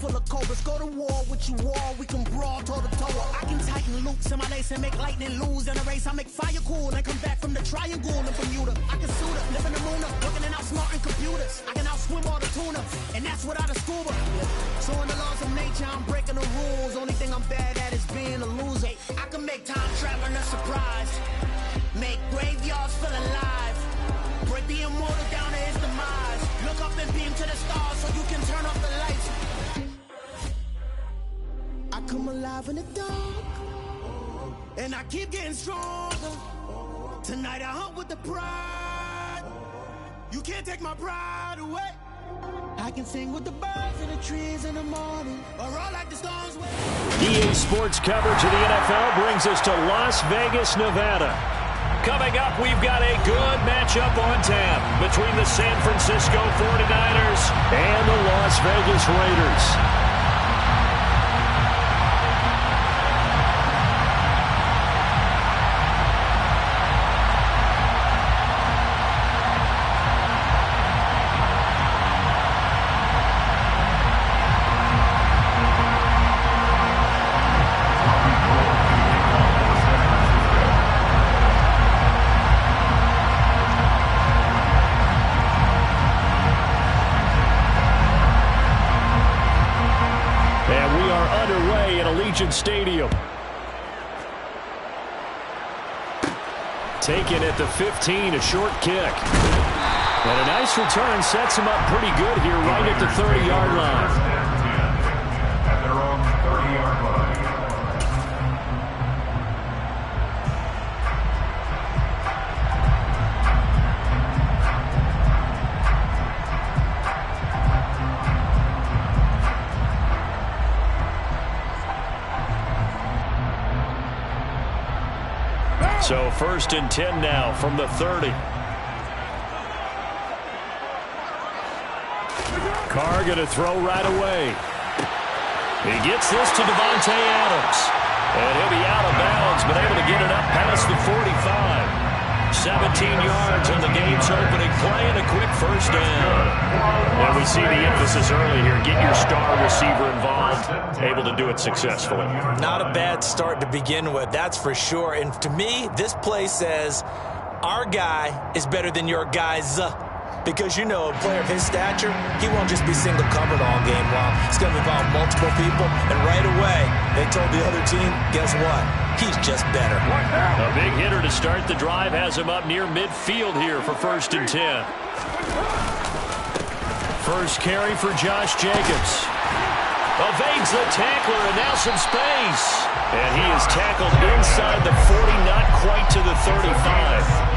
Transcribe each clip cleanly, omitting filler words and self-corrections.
full of cobras. Go to war with you all, we can brawl toe to toe. I can tighten loops in my lace and make lightning lose in a race. I make fire cool and come back from the triangle in Bermuda. I can suit up, live in the moon up, working and outsmarting computers. I can outswim all the tuna, and that's without a scuba. So in the laws of nature, I'm breaking the rules. Only thing I'm bad at is being a loser. I can make time traveling a surprise, make graveyards feel alive, break the immortal down to his demise. Look up and beam to the stars so you can turn off the lights. I come alive in the dark, and I keep getting stronger. Tonight I hunt with the pride. You can't take my pride away. I can sing with the birds and the trees in the morning, or all like the stars. EA Sports coverage of the NFL brings us to Las Vegas, Nevada. Coming up, we've got a good matchup on tap between the San Francisco 49ers and the Las Vegas Raiders. Stadium. Taken at the 15, a short kick. And a nice return sets him up pretty good here right at the 30-yard line. At their own 30-yard line. So 1st and 10 now from the 30. Carr going to throw right away. He gets this to Devontae Adams. And he'll be out of bounds, but able to get it up past the 45. 17 yards on the game's opening play and a quick first down. And we see the emphasis early here. Get your star receiver involved. Able to do it successfully. Not a bad start to begin with, that's for sure. And to me, this play says our guy is better than your guy's. Because, you know, a player of his stature, he won't just be single covered all game long. He's going to involve multiple people. And right away, they told the other team, guess what? He's just better. A big hitter to start the drive has him up near midfield here for 1st and 10. First carry for Josh Jacobs. Evades the tackler and now some space. And he is tackled inside the 40, not quite to the 35.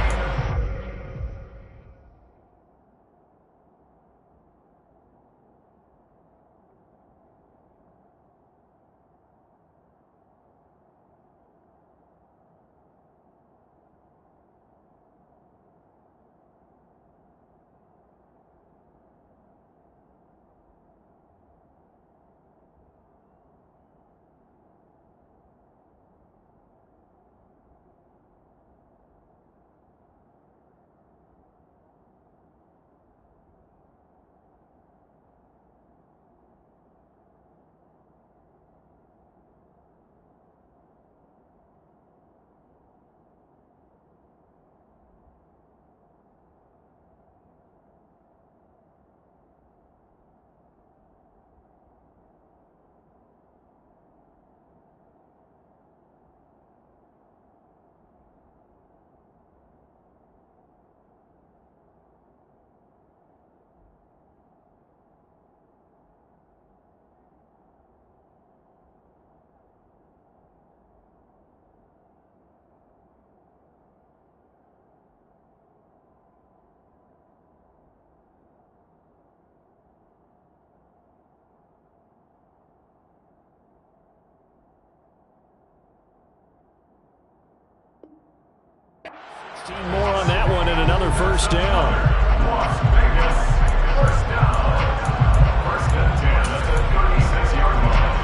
More on that one and another first down. Las Vegas, first down. 1st and 10 at the 36-yard line.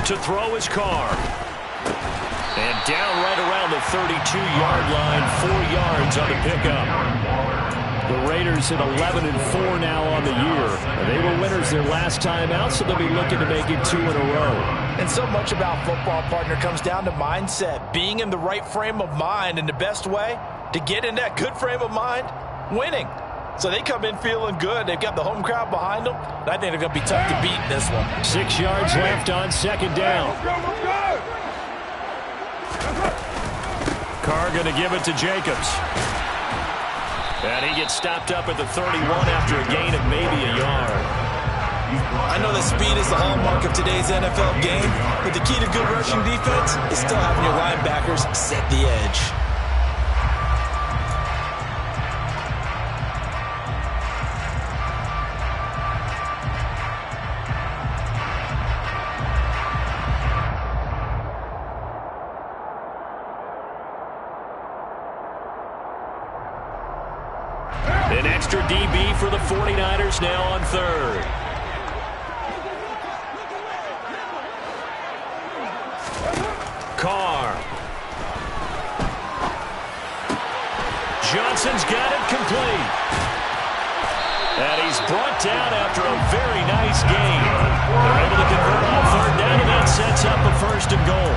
To throw his car. And down right around the 32-yard line, 4 yards on the pickup. The Raiders at 11-4 now on the year. They were winners their last time out, so they'll be looking to make it 2 in a row. And so much about football, partner, comes down to mindset, being in the right frame of mind, and the best way to get in that good frame of mind, winning. So they come in feeling good. They've got the home crowd behind them. And I think they're going to be tough to beat in this one. 6 yards left on second down. Carr going to give it to Jacobs. And he gets stopped up at the 31 after a gain of maybe a yard. I know that speed is the hallmark of today's NFL game, but the key to good rushing defense is still having your linebackers set the edge. An extra DB for the 49ers now on third. Carr. Johnson's got it complete. And he's brought down after a very nice game. They're able to convert on third down, and that sets up a 1st and goal.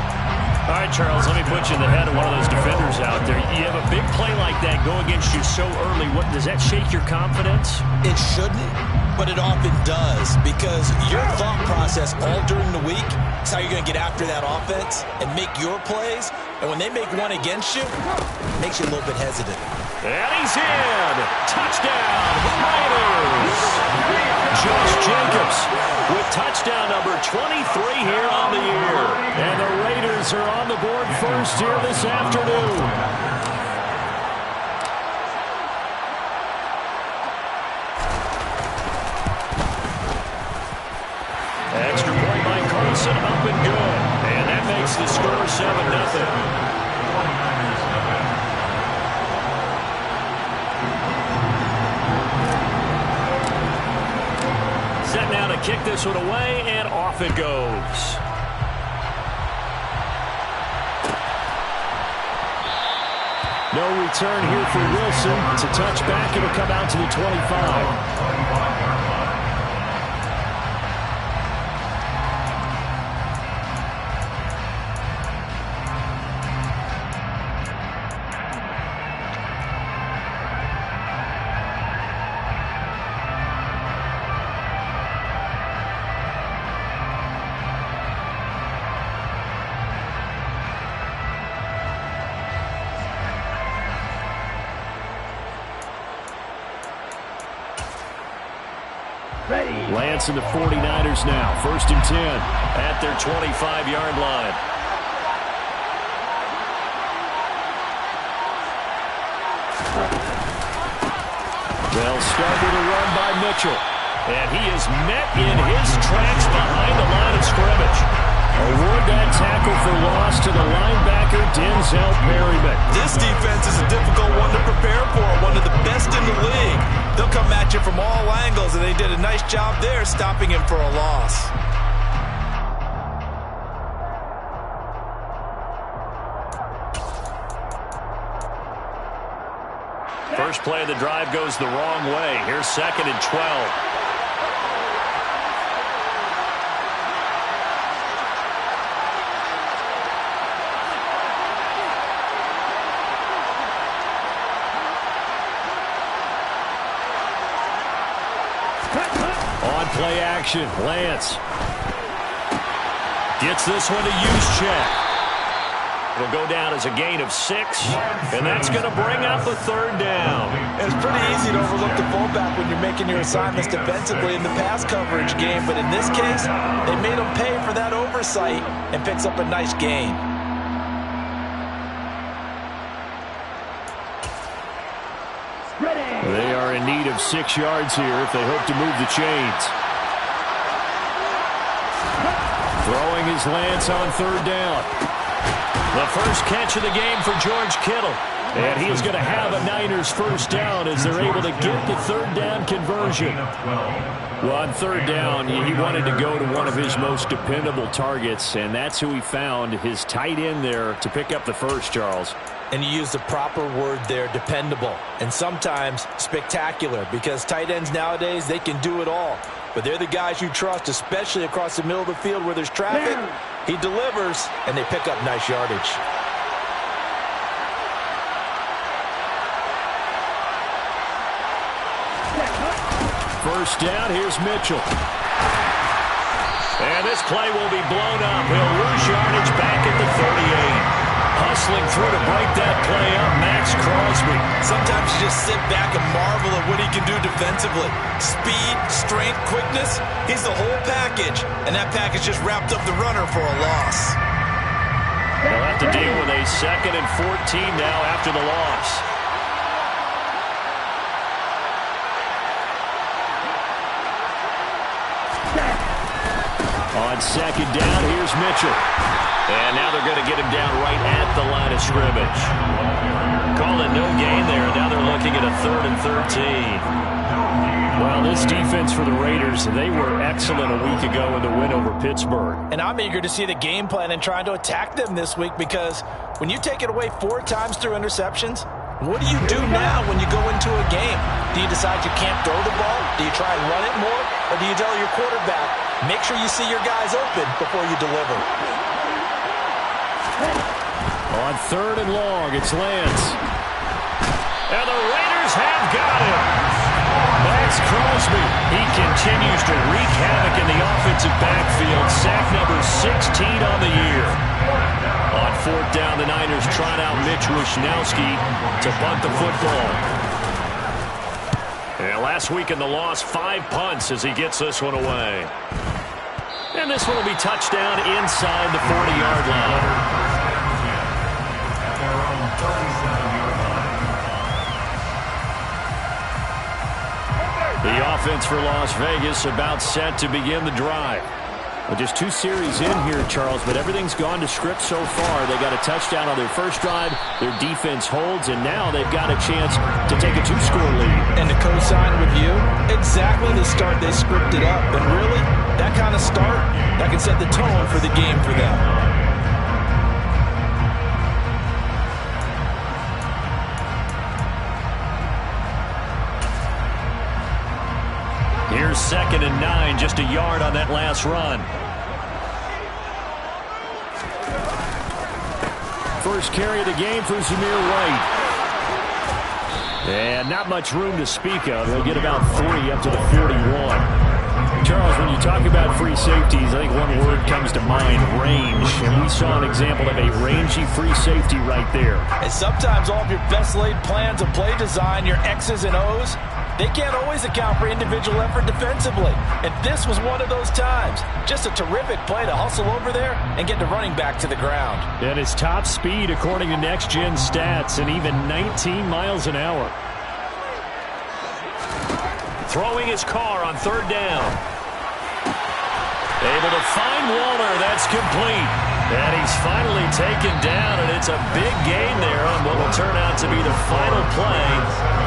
All right, Charles, let me put you in the head of one of those defenders out there. You have a big play like that go against you so early. What, does that shake your confidence? It shouldn't, but it often does, because your thought process all during the week is how you're going to get after that offense and make your plays. And when they make one against you, it makes you a little bit hesitant. And he's in. Touchdown, Raiders. Josh Jacobs with touchdown number 23 here on the year. And the Raiders are on the board first here this afternoon. Extra point by Carlson, up and good. And that makes the score 7-0. Set now to kick this one away, and off it goes. No return here for Wilson. It's a touchback. It'll come out to the 25. Lance and the 49ers now. 1st and 10 at their 25-yard line. They'll start with a run by Mitchell. And he is met in his tracks behind the line of scrimmage. Award that tackle for loss to the linebacker, Denzel Perryman. This defense is a difficult one to prepare for, one of the best in the league. They'll come at you from all angles, and they did a nice job there stopping him for a loss. First play of the drive goes the wrong way. Here's 2nd and 12. Play action. Lance gets this one to Juszczyk. It'll go down as a gain of 6, and that's going to bring up the 3rd down. It's pretty easy to overlook the fullback when you're making your assignments defensively in the pass coverage game, but in this case, they made him pay for that oversight and picks up a nice gain. They are in need of 6 yards here if they hope to move the chains. Throwing his Lance on 3rd down. The first catch of the game for George Kittle. And he is going to have a Niners first down as they're able to get the third down conversion. Well, on third down, he wanted to go to one of his most dependable targets, and that's who he found, his tight end there, to pick up the first, Charles. And you use the proper word there, dependable, and sometimes spectacular, because tight ends nowadays, they can do it all. But they're the guys you trust, especially across the middle of the field where there's traffic. He delivers, and they pick up nice yardage. First down, here's Mitchell. And this play will be blown up. He'll lose yardage back at the 38. Hustling through to break that play up, Max Crosby. Sometimes you just sit back and marvel at what he can do defensively. Speed, strength, quickness, he's the whole package. And that package just wrapped up the runner for a loss. They'll have to deal with a 2nd and 14 now after the loss. On 2nd down, here's Mitchell. And now they're going to get him down right at the line of scrimmage. Calling no gain there, and now they're looking at a 3rd and 13. Well, this defense for the Raiders, they were excellent a week ago in the win over Pittsburgh. And I'm eager to see the game plan and trying to attack them this week, because when you take it away 4 times through interceptions, what do you do now when you go into a game? Do you decide you can't throw the ball? Do you try and run it more? Or do you tell your quarterback, make sure you see your guys open before you deliver? On 3rd and long, it's Lance. And the Raiders have got him. Max Crosby. He continues to wreak havoc in the offensive backfield. Sack number 16 on the year. On 4th down, the Niners trot out Mitch Wishnowski to bunt the football. And last week in the loss, 5 punts as he gets this one away. And this one will be touchdown inside the 40-yard line. The offense for Las Vegas about set to begin the drive. Well, just 2 series in here, Charles, but everything's gone to script so far. They got a touchdown on their first drive. Their defense holds, and now they've got a chance to take a 2-score lead. And to co-sign with you, exactly the start they scripted up. And really, that kind of start, that can set the tone for the game for them. Here's 2nd and 9, just a yard on that last run. First carry of the game for Zamir White. And not much room to speak of. He'll get about 3 up to the 41. Charles, when you talk about free safeties, I think one word comes to mind, range. And we saw an example of a rangy free safety right there. And sometimes all of your best laid plans of play design, your X's and O's, they can't always account for individual effort defensively. And this was one of those times. Just a terrific play to hustle over there and get the running back to the ground. And his top speed, according to Next Gen Stats, and even 19 miles an hour. Throwing his car on 3rd down. Able to find Waller. That's complete. And he's finally taken down, and it's a big gain there on what will turn out to be the final play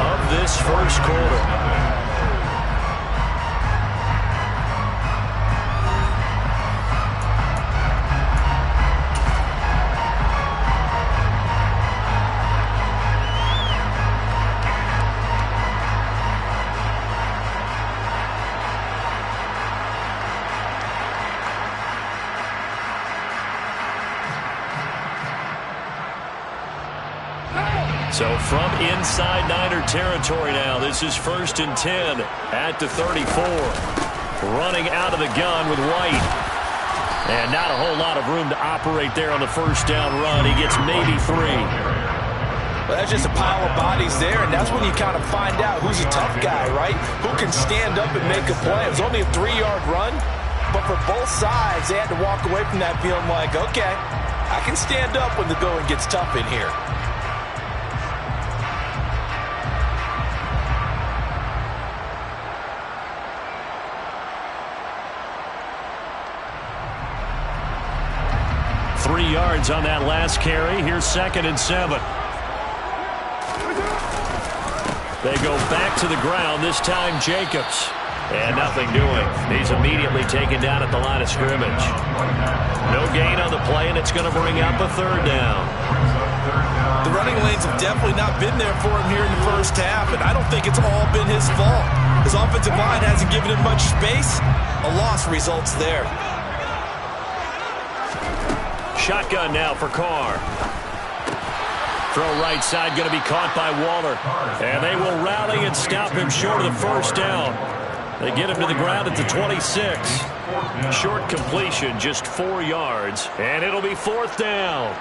of this first quarter. So from inside Niner territory now, this is 1st and 10 at the 34. Running out of the gun with White. And not a whole lot of room to operate there on the first down run. He gets maybe 3. Well, that's just a pile of bodies there, and that's when you kind of find out who's a tough guy, right? Who can stand up and make a play. It was only a 3-yard run, but for both sides, they had to walk away from that feeling like, okay, I can stand up when the going gets tough in here. Three yards on that last carry. Here's 2nd and 7. They go back to the ground, this time Jacobs. And nothing doing. He's immediately taken down at the line of scrimmage. No gain on the play, and it's going to bring up a third down. The running lanes have definitely not been there for him here in the first half, and I don't think it's all been his fault. His offensive line hasn't given him much space. A loss results there. Shotgun now for Carr. Throw right side going to be caught by Waller. And they will rally and stop him short of the first down. They get him to the ground at the 26. Short completion, just 4 yards. And it'll be fourth down.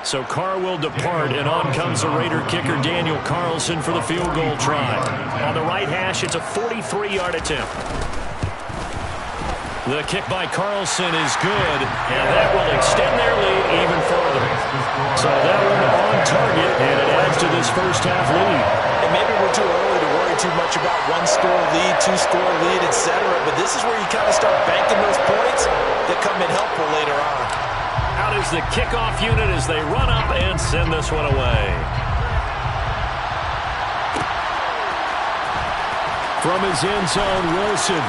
So Carr will depart, and on comes the Raider kicker Daniel Carlson for the field goal try. On the right hash, it's a 43-yard attempt. The kick by Carlson is good, and that will extend their lead even further. So that one on target, and it adds to this first half lead. And maybe we're too early to worry too much about one-score lead, two-score lead, etc. But this is where you kind of start banking those points that come in helpful later on. Out is the kickoff unit as they run up and send this one away. From his end zone, Wilson.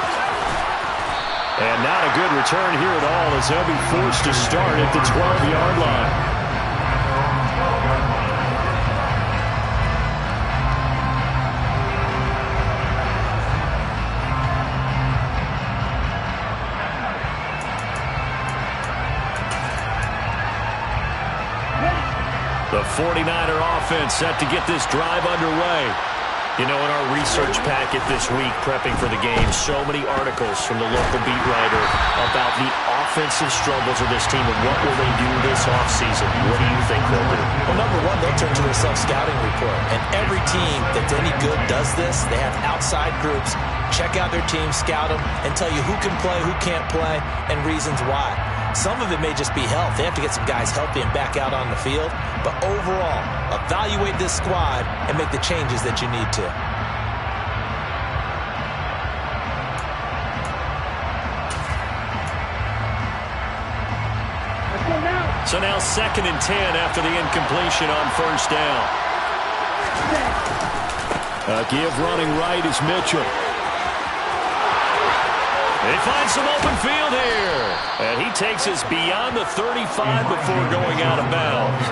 And not a good return here at all as they'll be forced to start at the 12-yard line. The 49er offense set to get this drive underway. You know, in our research packet this week, prepping for the game, so many articles from the local beat writer about the offensive struggles of this team and what will they do this offseason. What do you think they'll do? Well, number one, they'll turn to their self-scouting report. And every team that's any good does this. They have outside groups, check out their team, scout them, and tell you who can play, who can't play, and reasons why. Some of it may just be health. They have to get some guys healthy and back out on the field. But overall, evaluate this squad and make the changes that you need to. So now 2nd and 10 after the incompletion on first down. A give running right is Mitchell. They find some open field here. And he takes us beyond the 35 before going out of bounds.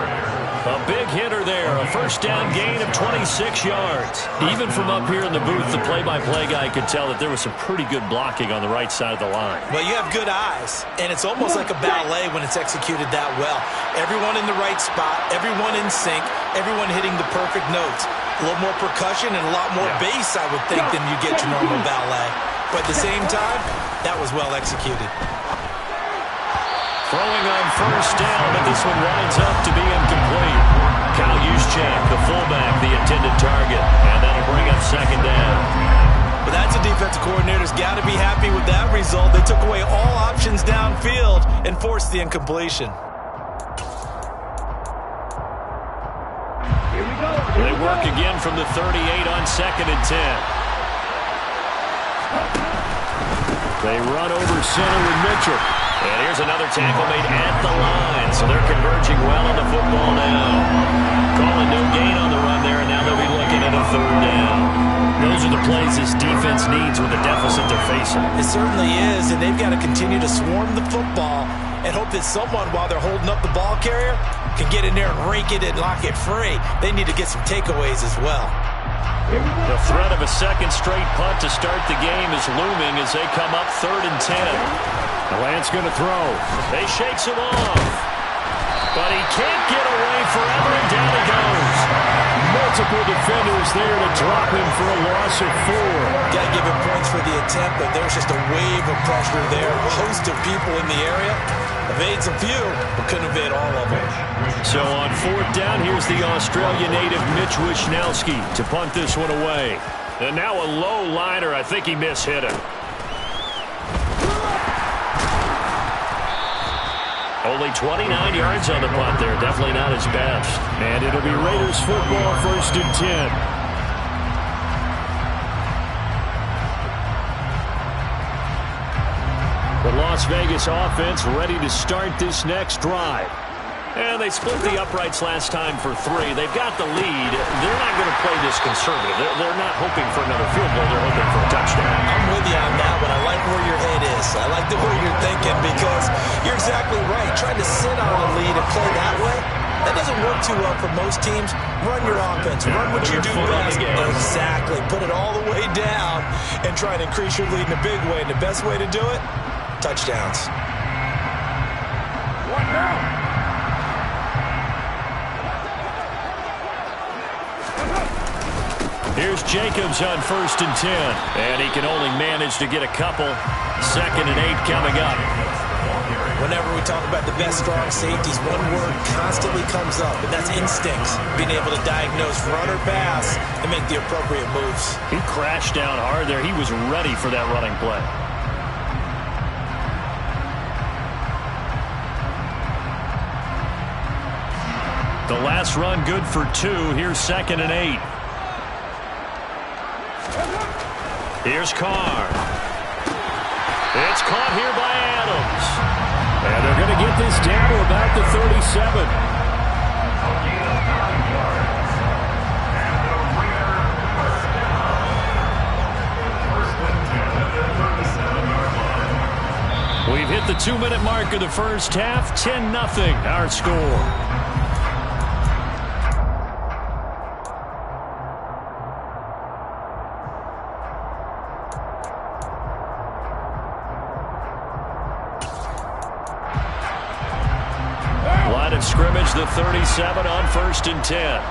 A big hitter there. A first down gain of 26 yards. Even from up here in the booth, the play-by-play guy could tell that there was some pretty good blocking on the right side of the line. Well, you have good eyes, and it's almost like a ballet when it's executed that well. Everyone in the right spot, everyone in sync, everyone hitting the perfect notes. A little more percussion and a lot more bass, I would think, than you get your normal ballet. But at the same time, that was well executed. Throwing on first down, but this one winds up to be incomplete. Kyle Juszczyk, the fullback, the intended target, and that'll bring up second down. But that's a defensive coordinator's got to be happy with that result. They took away all options downfield and forced the incompletion. They work again from the 38 on 2nd and 10. They run over center with Mitchell. And here's another tackle made at the line. So they're converging well on the football now. Calling no gain on the run there, and now they'll be looking at a third down. Those are the plays this defense needs with the deficit they're facing. It certainly is, and they've got to continue to swarm the football and hope that someone, while they're holding up the ball carrier, can get in there and rake it and lock it free. They need to get some takeaways as well. The threat of a second straight punt to start the game is looming as they come up 3rd and 10. Lance going to throw. They shakes him off. But he can't get away forever, and down he goes. Multiple defenders there to drop him for a loss of 4. Got to give him points for the attempt, but there's just a wave of pressure there. A host of people in the area. Evades a few, but couldn't evade all of them. So on 4th down, here's the Australia native Mitch Wishnowski to punt this one away. And now a low liner. I think he mishit it. Only 29 yards on the punt there. Definitely not his best. And it'll be Raiders football, 1st and 10. The Las Vegas offense ready to start this next drive. And they split the uprights last time for 3. They've got the lead. They're not going to play this conservative. They're not hoping for another field goal. They're hoping for a touchdown. I'm with you on that one. I like where your head is. I like the way you're thinking because you're exactly right. Trying to sit on a lead and play that way, that doesn't work too well for most teams. Run your offense. Run what you do best. Exactly. Put it all the way down and try and increase your lead in a big way. And the best way to do it, touchdowns. One down. Here's Jacobs on 1st and 10. And he can only manage to get a couple. 2nd and 8 coming up. Whenever we talk about the best strong safeties, one word constantly comes up, and that's instincts. Being able to diagnose run or pass and make the appropriate moves. He crashed down hard there. He was ready for that running play. The last run good for 2. Here's 2nd and 8. Here's Carr. It's caught here by Adams. And they're going to get this down to about the 37. We've hit the 2-minute mark of the first half. 10-0 our score. Scrimmage, the 37 on 1st and 10.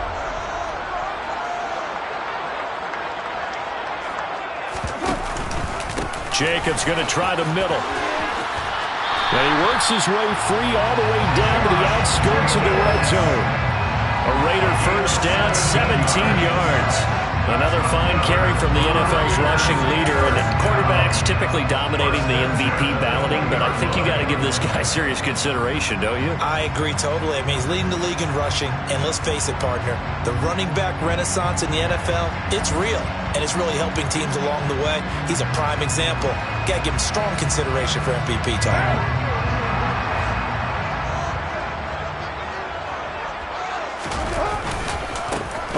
Jacobs going to try the middle. And he works his way free all the way down to the outskirts of the red zone. A Raider first down, 17 yards. Another fine carry from the NFL's rushing leader. And quarterbacks typically dominating the MVP balloting, but I think you got to give this guy serious consideration, don't you? I agree totally. I mean, he's leading the league in rushing. And let's face it, partner, the running back renaissance in the NFL, it's real. And it's really helping teams along the way. He's a prime example. Got to give him strong consideration for MVP time.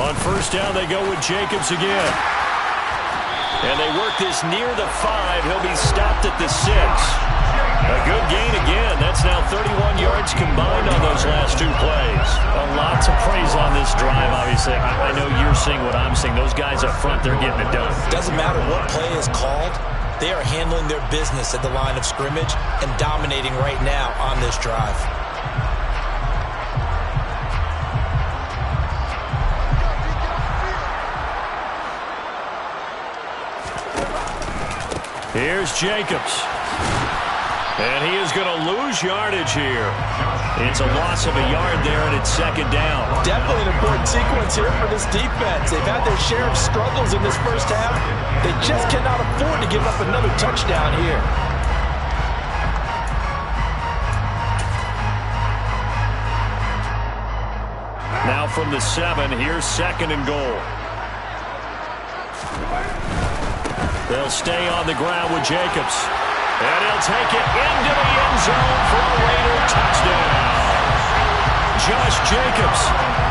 On 1st down, they go with Jacobs again. And they work this near the 5. He'll be stopped at the 6. A good gain again. That's now 31 yards combined on those last 2 plays. A lot to praise on this drive, obviously. I know you're seeing what I'm seeing. Those guys up front, they're getting it done. Doesn't matter what play is called. They are handling their business at the line of scrimmage and dominating right now on this drive. Here's Jacobs. And he is going to lose yardage here. It's a loss of a yard there, and it's 2nd down. Definitely an important sequence here for this defense. They've had their share of struggles in this first half. They just cannot afford to give up another touchdown here. Now from the 7, here's 2nd and goal. They'll stay on the ground with Jacobs. And he'll take it into the end zone for a Raider touchdown. Josh Jacobs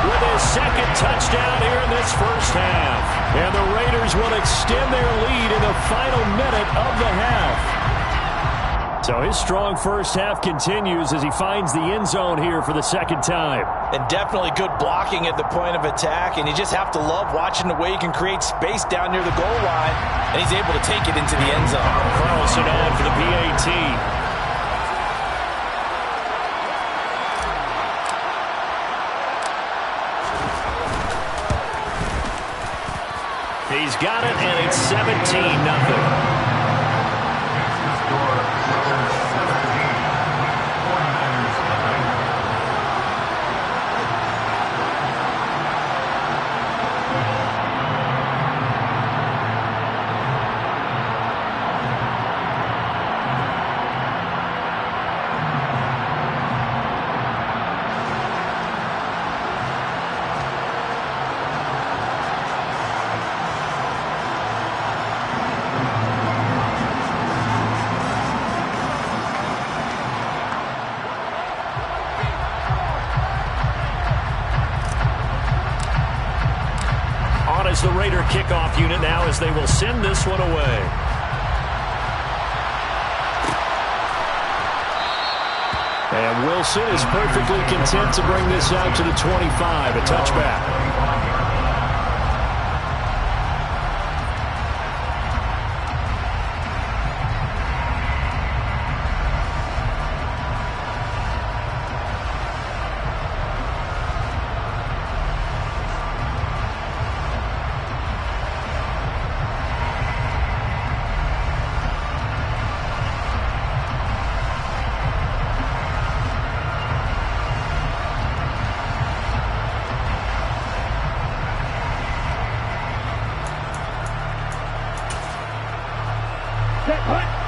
with his 2nd touchdown here in this first half. And the Raiders will extend their lead in the final minute of the half. So his strong first half continues as he finds the end zone here for the 2nd time. And definitely good blocking at the point of attack. And you just have to love watching the way he can create space down near the goal line. And he's able to take it into the end zone. Carlson on for the PAT. He's got it, and it's 17-0. kickoff unit now as they will send this one away. And Wilson is perfectly content to bring this out to the 25, a touchback.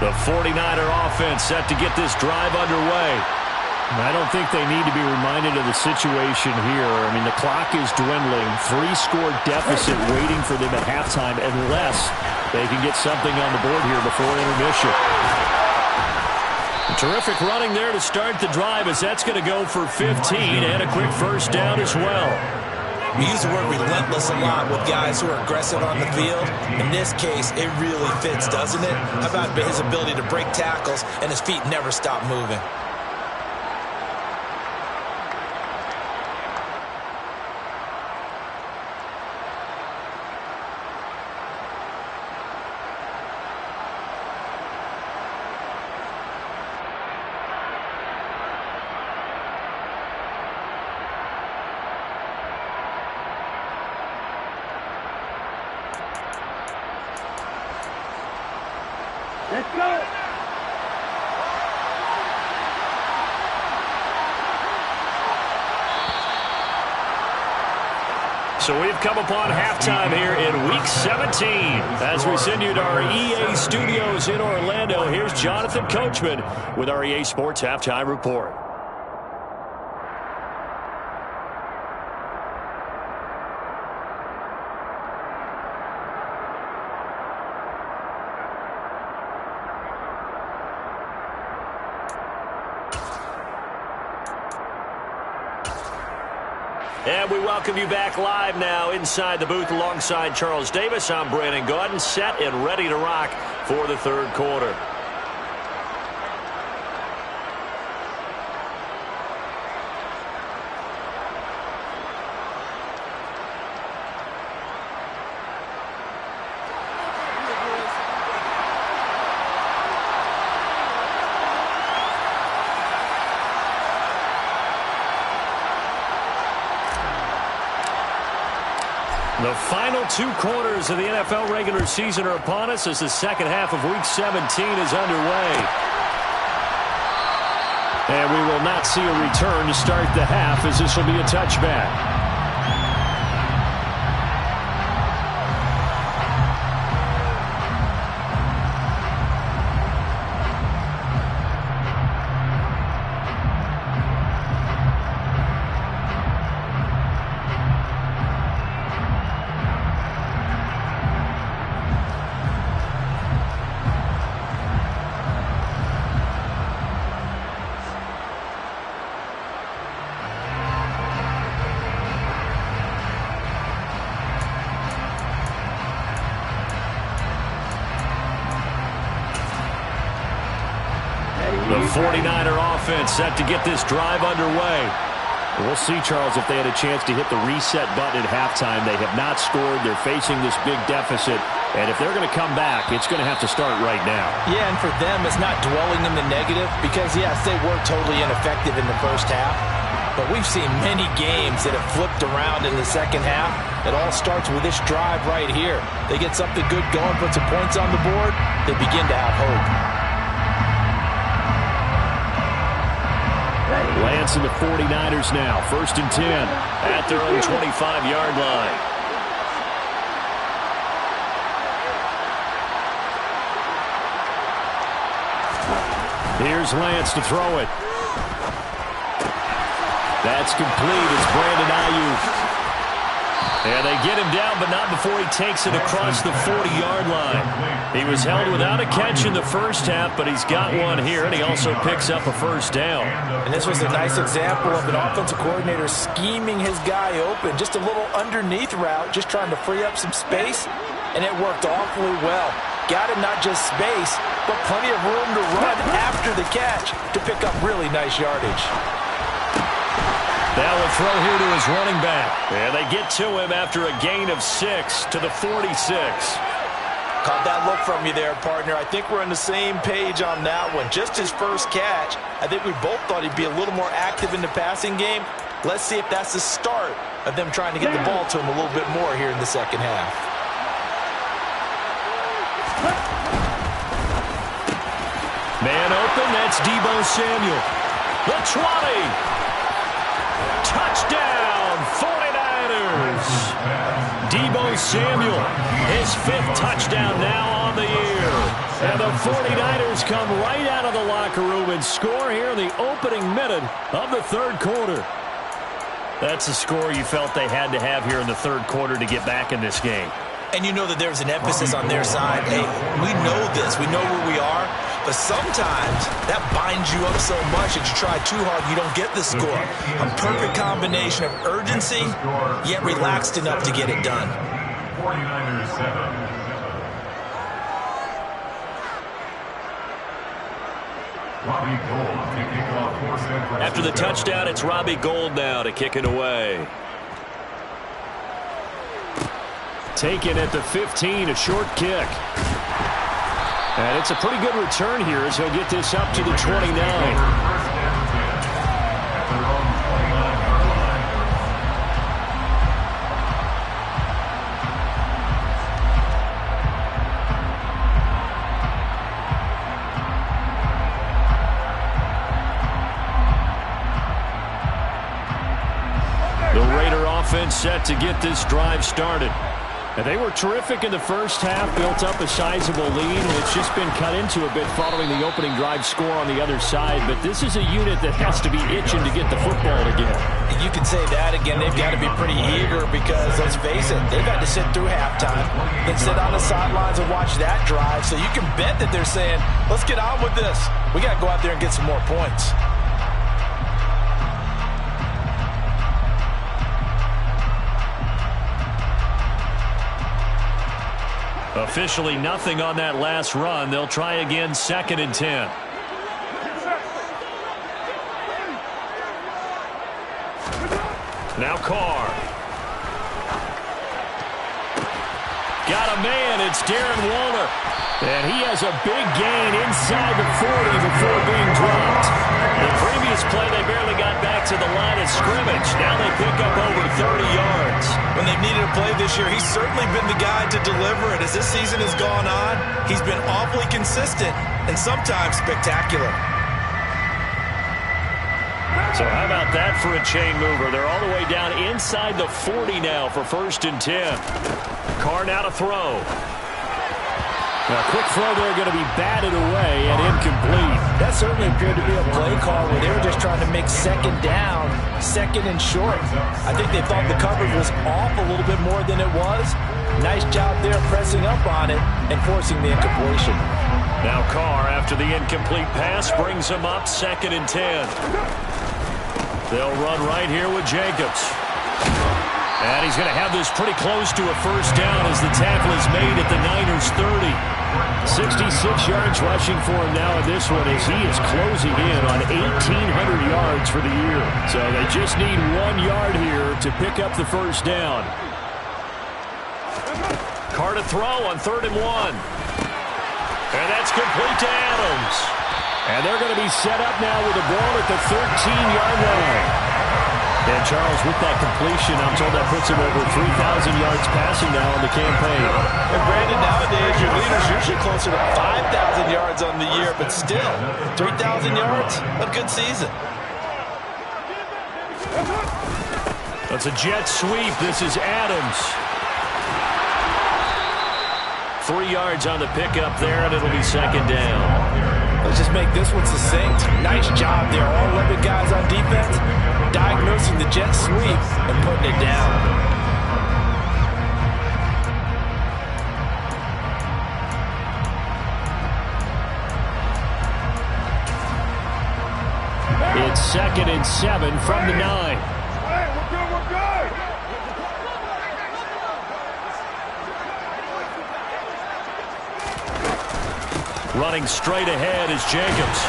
The 49er offense set to get this drive underway. I don't think they need to be reminded of the situation here. I mean, the clock is dwindling. 3-score deficit waiting for them at halftime unless they can get something on the board here before intermission. Terrific running there to start the drive as that's going to go for 15 and a quick first down as well. We use the word relentless a lot with guys who are aggressive on the field. In this case, it really fits, doesn't it? How about his ability to break tackles and his feet never stop moving? Let's go. So we've come upon halftime here in Week 17. As we send you to our EA studios in Orlando, here's Jonathan Coachman with our EA Sports Halftime Report. And we welcome you back live now inside the booth alongside Charles Davis. I'm Brandon Gaudin, set and ready to rock for the third quarter. The final 2 quarters of the NFL regular season are upon us as the second half of Week 17 is underway. And we will not see a return to start the half as this will be a touchback. The 49er offense set to get this drive underway. We'll see, Charles, if they had a chance to hit the reset button at halftime. They have not scored. They're facing this big deficit. And if they're going to come back, it's going to have to start right now. Yeah, and for them, it's not dwelling in the negative because, yes, they were totally ineffective in the first half. But we've seen many games that have flipped around in the second half. It all starts with this drive right here. They get something good going, put some points on the board, they begin to have hope. Lance and the 49ers now, 1st and 10 at their own 25-yard line. Here's Lance to throw it. That's complete. It's Brandon Ayuk. And they get him down, but not before he takes it across the 40-yard line. He was held without a catch in the first half, but he's got one here, and he also picks up a first down. And this was a nice example of an offensive coordinator scheming his guy open. Just a little underneath route, just trying to free up some space, and it worked awfully well. Got him not just space, but plenty of room to run after the catch to pick up really nice yardage. Now a throw here to his running back. And they get to him after a gain of 6 to the 46. Caught that look from you there, partner. I think we're on the same page on that one. Just his first catch, I think we both thought he'd be a little more active in the passing game. Let's see if that's the start of them trying to get the ball to him a little bit more here in the second half. Man open, that's Deebo Samuel. The 20. Touchdown, 49ers. Deebo Samuel, his 5th touchdown now on the year. And the 49ers come right out of the locker room and score here in the opening minute of the third quarter. That's a score you felt they had to have here in the third quarter to get back in this game. And you know that there's an emphasis on their side. Hey, we know this. We know where we are. But sometimes that binds you up so much that you try too hard and you don't get the score. A perfect combination of urgency, yet relaxed enough to get it done. 49ers 7. Robbie Gould to kick off for San Francisco. After the touchdown, it's Robbie Gould now to kick it away. Taken at the 15, a short kick. And it's a pretty good return here as he'll get this up to the 29. The Raider offense set to get this drive started. And they were terrific in the first half, built up a sizable lead, and it's just been cut into a bit following the opening drive score on the other side. But this is a unit that has to be itching to get the football again. You can say that again. They've got to be pretty eager because, let's face it, they've had to sit through halftime, then sit on the sidelines and watch that drive. So you can bet that they're saying, let's get on with this. We got to go out there and get some more points. Officially nothing on that last run. They'll try again, 2nd and 10. Now Carr. Got a man. It's Darren Waller. And he has a big gain inside the 40 before being dropped. The previous play, they barely got back to the line of scrimmage. Now they pick up over 30 yards. When they've needed a play this year, he's certainly been the guy to deliver it. As this season has gone on, he's been awfully consistent and sometimes spectacular. So how about that for a chain mover? They're all the way down inside the 40 now for 1st and 10. Carr now to throw. A quick throw there going to be batted away and incomplete. That certainly appeared to be a play call where they were just trying to make 2nd down, 2nd and short. I think they thought the coverage was off a little bit more than it was. Nice job there pressing up on it and forcing the incompletion. Now Carr, after the incomplete pass, brings him up 2nd and 10. They'll run right here with Jacobs. And he's going to have this pretty close to a first down as the tackle is made at the Niners 30. 66 yards rushing for him now in this one as he is closing in on 1,800 yards for the year. So they just need 1 yard here to pick up the first down. Carr to throw on 3rd and 1. And that's complete to Adams. And they're going to be set up now with the ball at the 13-yard line. And Charles, with that completion, I'm told that puts him over 3,000 yards passing now in the campaign. And Brandon, nowadays your leader's usually closer to 5,000 yards on the year, but still, 3,000 yards, a good season. That's a jet sweep. This is Adams. 3 yards on the pickup there, and it'll be 2nd down. Let's just make this one succinct. Nice job there. All 11 guys on defense diagnosing the jet sweep and putting it down. It's 2nd and 7 from the 9. Hey, we're good. Running straight ahead is Jacobs.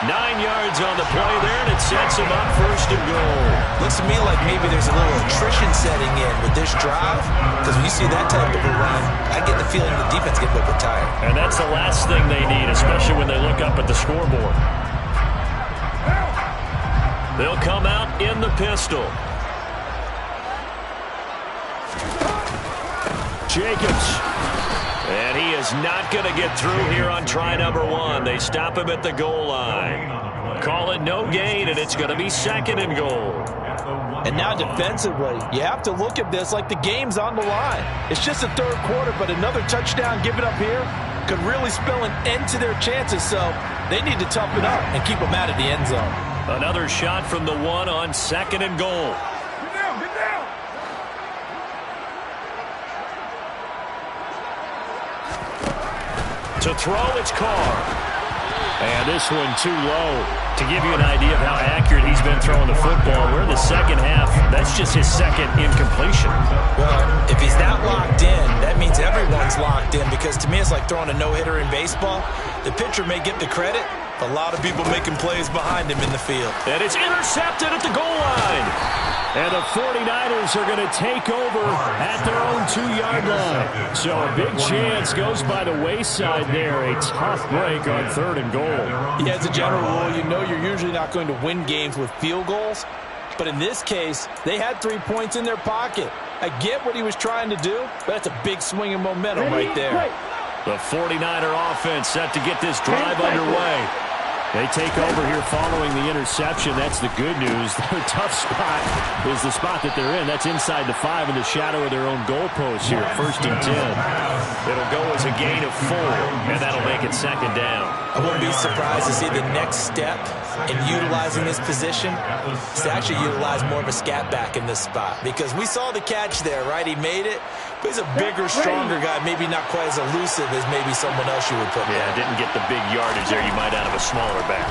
9 yards on the play there, and it sets him up 1st and goal. Looks to me like maybe there's a little attrition setting in with this drive, because when you see that type of a run, I get the feeling the defense getting a little bit tired. And that's the last thing they need, especially when they look up at the scoreboard. They'll come out in the pistol. Jacobs. And he is not going to get through here on try number 1. They stop him at the goal line. Call it no gain, and it's going to be 2nd and goal. And now defensively, you have to look at this like the game's on the line. It's just the 3rd quarter, but another touchdown given up here could really spell an end to their chances, so they need to toughen up and keep them out of the end zone. Another shot from the 1 on 2nd and goal. Get down. To throw, it's Carr. And this one too low. To give you an idea of how accurate he's been throwing the football, we're in the 2nd half. That's just his 2nd incompletion. Well, if he's not locked in, that means everyone's locked in, because to me it's like throwing a no-hitter in baseball. The pitcher may get the credit, a lot of people making plays behind him in the field. And it's intercepted at the goal line. And the 49ers are going to take over at their own 2-yard line. So a big chance goes by the wayside there. A tough break on 3rd and goal. Yeah, as a general rule, you know you're usually not going to win games with field goals. But in this case, they had 3 points in their pocket. I get what he was trying to do, but that's a big swing of momentum right there. The 49er offense set to get this drive underway. They take over here following the interception. That's the good news. Their tough spot is the spot that they're in. That's inside the 5 in the shadow of their own goalpost here. 1st and 10. It'll go as a gain of 4, and that'll make it 2nd down. I wouldn't be surprised to see the next step in utilizing this position is to actually utilize more of a scat back in this spot, because we saw the catch there, right? He made it, but he's a bigger, stronger guy, maybe not quite as elusive as maybe someone else you would put there. Yeah, didn't get the big yardage there you might out of a smaller back.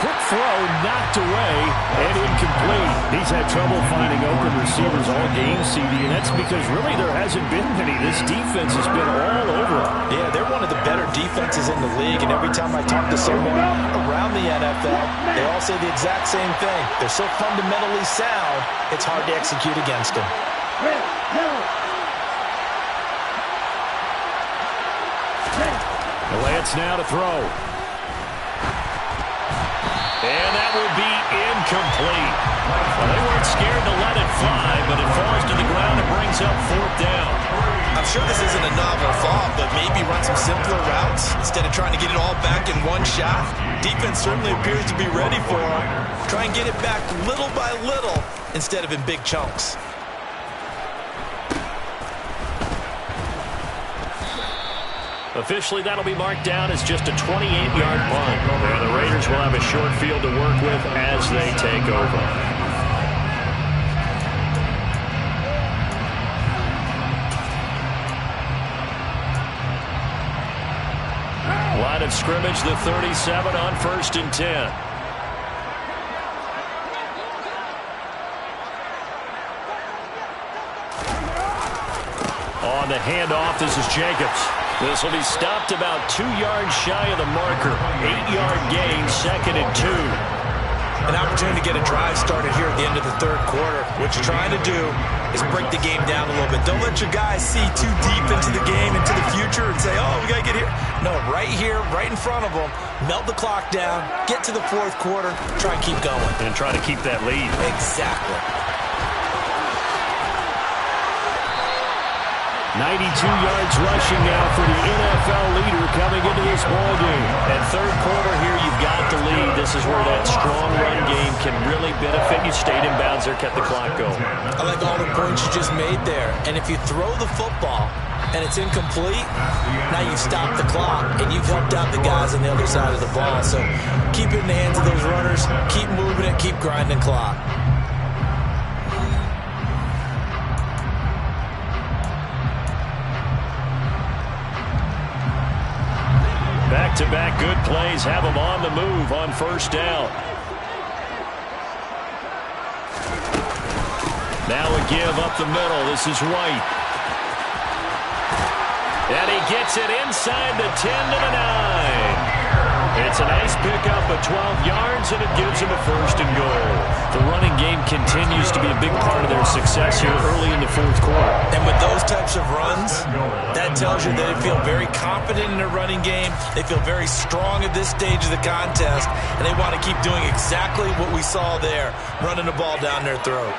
Quick throw knocked away and incomplete. He's had trouble finding open receivers all game, CD, and that's because really there hasn't been many. This defense has been all over him. Yeah, they're one of the better defenses in the league, and every time I talk to someone around the NFL, they all say the exact same thing. They're so fundamentally sound, it's hard to execute against them. Lance now to throw. And that will be incomplete. Well, they weren't scared to let it fly, but it falls to the ground and brings up 4th down. I'm sure this isn't a novel thought, but maybe run some simpler routes instead of trying to get it all back in one shot. Defense certainly appears to be ready for them. Try and get it back little by little instead of in big chunks. Officially, that'll be marked down as just a 28-yard punt. And the Raiders will have a short field to work with as they take over. Line of scrimmage, the 37 on 1st and 10. On the handoff, this is Jacobs. This will be stopped about 2 yards shy of the marker. 8-yard gain, 2nd and 2. An opportunity to get a drive started here at the end of the 3rd quarter. What you're trying to do is break the game down a little bit. Don't let your guys see too deep into the game, into the future, and say, oh, we got to get here. No, right here, right in front of them, melt the clock down, get to the 4th quarter, try and keep going. And try to keep that lead. Exactly. 92 yards rushing now for the NFL leader coming into this ball game. And 3rd quarter here, you've got the lead. This is where that strong run game can really benefit you. Stayed in bounds there, kept the clock going. I like all the points you just made there. And if you throw the football and it's incomplete, now you've stopped the clock and you've helped out the guys on the other side of the ball. So keep it in the hands of those runners, keep moving it, keep grinding clock. Back Back-to-back good plays have them on the move on first down. Now a give up the middle. This is White. And he gets it inside the 10 to the 9. It's a nice pickup of 12 yards, and it gives him a first and goal. The running game continues to be a big part of their success here early in the fourth quarter. And with those types of runs, that tells you that they feel very confident in their running game. They feel very strong at this stage of the contest, and they want to keep doing exactly what we saw there, running the ball down their throat.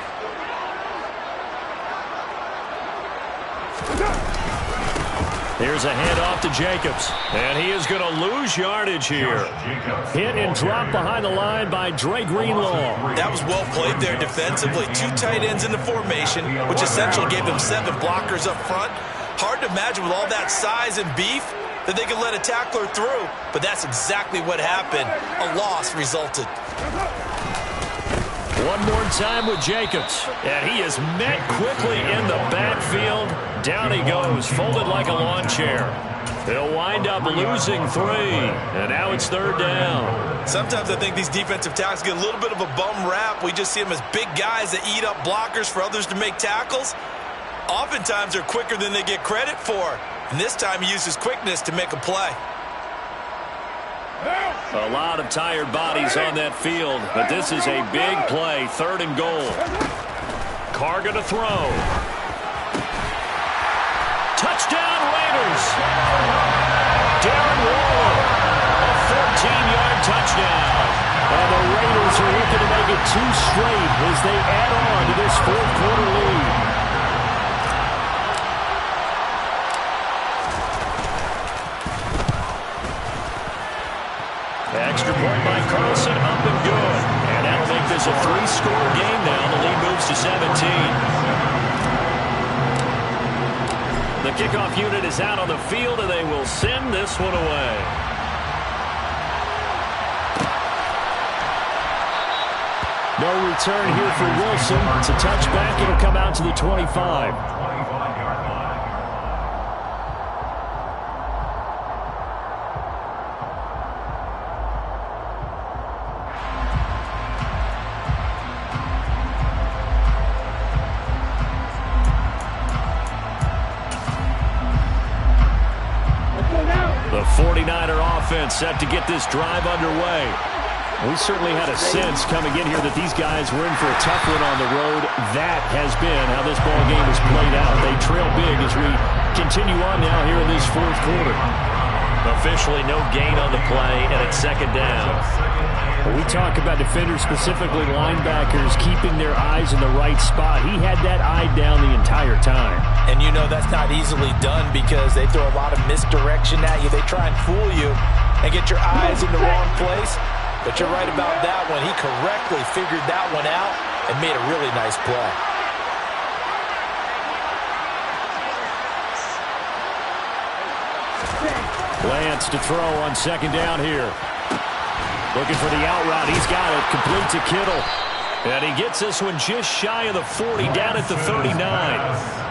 Here's a handoff to Jacobs, and he is going to lose yardage here. Hit and drop behind the line by Dre Greenlaw. That was well played there defensively. 2 tight ends in the formation, which essentially gave them 7 blockers up front. Hard to imagine with all that size and beef that they could let a tackler through, but that's exactly what happened. A loss resulted. One more time with Jacobs, and he is met quickly in the backfield. Down he goes, folded like a lawn chair. They'll wind up losing 3, and now it's third down. Sometimes I think these defensive tackles get a little bit of a bum rap. We just see them as big guys that eat up blockers for others to make tackles. Oftentimes they're quicker than they get credit for, and this time he uses quickness to make a play. A lot of tired bodies on that field, but this is a big play, third and goal. Carr gonna throw. Touchdown Raiders! Darren Waller, a 14-yard touchdown. And the Raiders are looking to make it 2 straight as they add on to this fourth quarter lead. Extra point by Carlson, up and good. And that'll make this a 3-score game now. The lead moves to 17. The kickoff unit is out on the field, and they will send this one away. No return here for Wilson. It's a touchback. It'll come out to the 25. The 49er offense set to get this drive underway. We certainly had a sense coming in here that these guys were in for a tough one on the road. That has been how this ball game has played out. They trail big as we continue on now here in this fourth quarter. Officially no gain on the play, and it's second down. We talk about defenders, specifically linebackers, keeping their eyes in the right spot. He had that eye down the entire time. And you know that's not easily done because they throw a lot of misdirection at you. They try and fool you and get your eyes in the wrong place. But you're right about that one. He correctly figured that one out and made a really nice play. Lance to throw on second down here. Looking for the out route. He's got it. Complete to Kittle. And he gets this one just shy of the 40, down at the 39.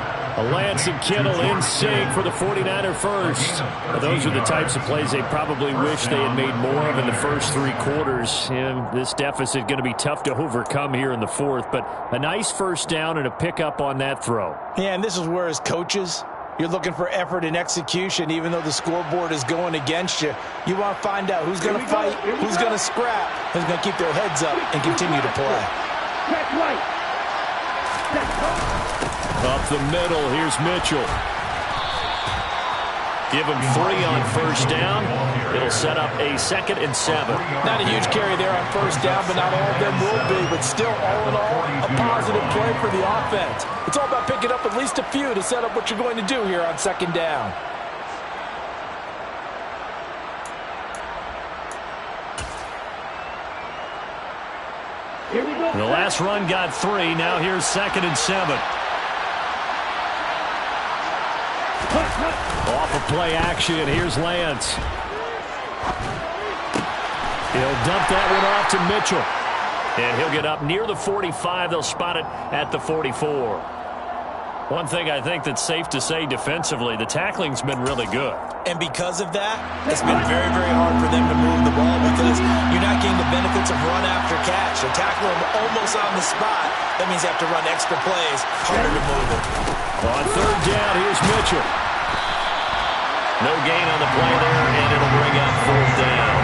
Lance and Kittle in sync for the 49er first. Well, those are the types of plays they probably wish they had made more of in the first 3 quarters. And this deficit going to be tough to overcome here in the fourth. But a nice first down and a pickup on that throw. Yeah, and this is where as coaches, you're looking for effort and execution, even though the scoreboard is going against you. You want to find out who's going to fight, who's going to scrap, who's going to keep their heads up and continue to play. Up the middle, here's Mitchell. Give him 3 on first down. It'll set up a 2nd and 7. Not a huge carry there on first down, but not all of them will be. But still, all in all, a positive play for the offense. It's all about picking up at least a few to set up what you're going to do here on second down. The last run got 3. Now here's 2nd and 7. Off of play action, here's Lance. He'll dump that one off to Mitchell. And he'll get up near the 45. They'll spot it at the 44. One thing I think that's safe to say defensively, the tackling's been really good. And because of that, it's been very, very hard for them to move the ball because you're not getting the benefits of run after catch. They tackle them almost on the spot. That means you have to run extra plays, harder to move it. On third down, here's Mitchell. No gain on the play there, and it'll bring up fourth down.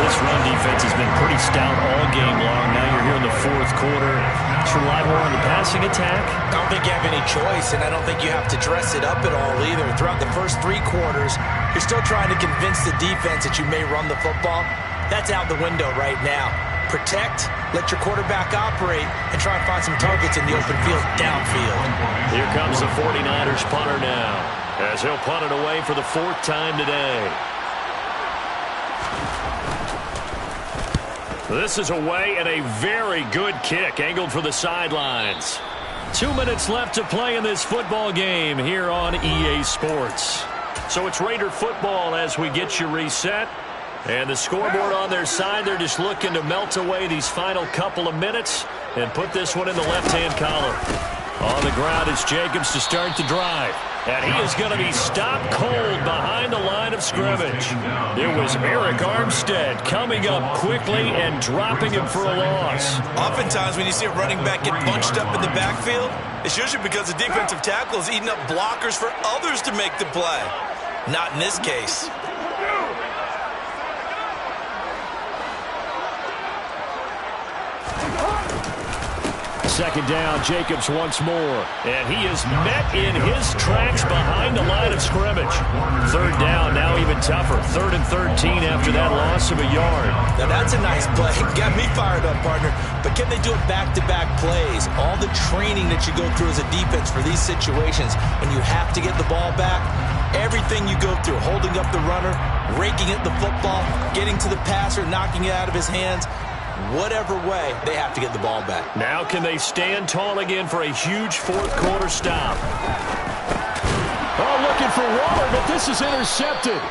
This run defense has been pretty stout all game long. Now you're here in the fourth quarter. Let's rely more on the passing attack. I don't think you have any choice, and I don't think you have to dress it up at all either. Throughout the first 3 quarters, you're still trying to convince the defense that you may run the football. That's out the window right now. Protect, let your quarterback operate, and try and find some targets in the open field downfield. Here comes the 49ers punter now, as he'll punt it away for the 4th time today. This is away and a very good kick, angled for the sidelines. 2 minutes left to play in this football game here on EA Sports. So it's Raider football as we get you reset. And the scoreboard on their side, they're just looking to melt away these final couple of minutes and put this one in the left-hand column. On the ground is Jacobs to start the drive. And he is going to be stopped cold behind the line of scrimmage. It was Eric Armstead coming up quickly and dropping him for a loss. Oftentimes when you see a running back get bunched up in the backfield, it's usually because the defensive tackle is eating up blockers for others to make the play. Not in this case. Second down, Jacobs once more. And he is met in his tracks behind the line of scrimmage. Third down, now even tougher. 3rd and 13 after that loss of a yard. Now that's a nice play. Got me fired up, partner. But can they do it back-to-back plays? All the training that you go through as a defense for these situations, when you have to get the ball back, everything you go through, holding up the runner, raking at the football, getting to the passer, knocking it out of his hands, whatever way, they have to get the ball back. Now can they stand tall again for a huge 4th quarter stop? Oh, looking for Waller, but this is intercepted.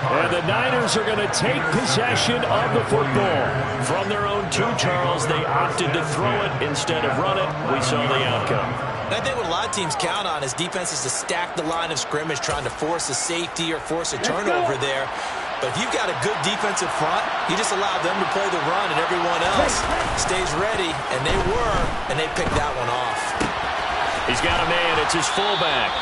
And the Niners are going to take possession of the football. From their own 2, Charles, they opted to throw it instead of run it. We saw the outcome. And I think what a lot of teams count on is defenses to stack the line of scrimmage, trying to force a safety or force a turnover there. But if you've got a good defensive front, you just allow them to play the run and everyone else stays ready, and they were, and they picked that one off. He's got a man. It's his fullback.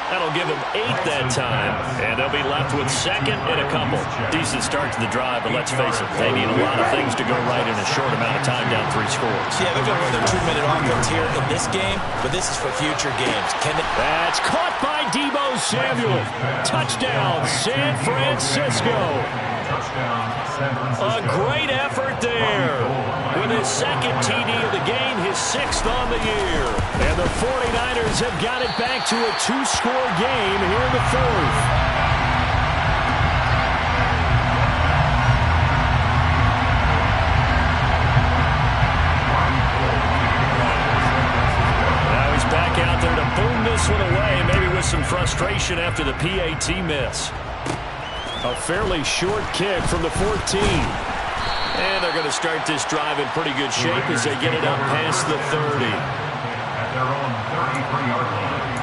That'll give him 8 that time, and they'll be left with 2nd and a couple. Decent start to the drive, but let's face it, they need a lot of things to go right in a short amount of time down 3 scores. Yeah, they're going to run their 2-minute offense here in this game, but this is for future games. That's caught by Deebo Samuel. Touchdown, San Francisco. A great effort there. With his 2nd TD of the game, his 6th on the year. And the 49ers have got it back to a 2-score game here in the 4th. Now he's back out there to boom this one away, maybe with some frustration after the PAT miss. A fairly short kick from the 14. And they're going to start this drive in pretty good shape as they get it up past the 30. At their own 33-yard line.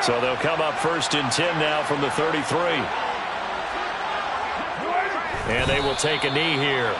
So they'll come up 1st and 10 now from the 33. And they will take a knee here.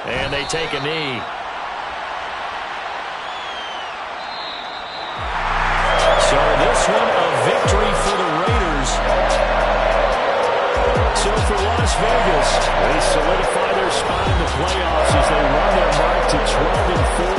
And they take a knee.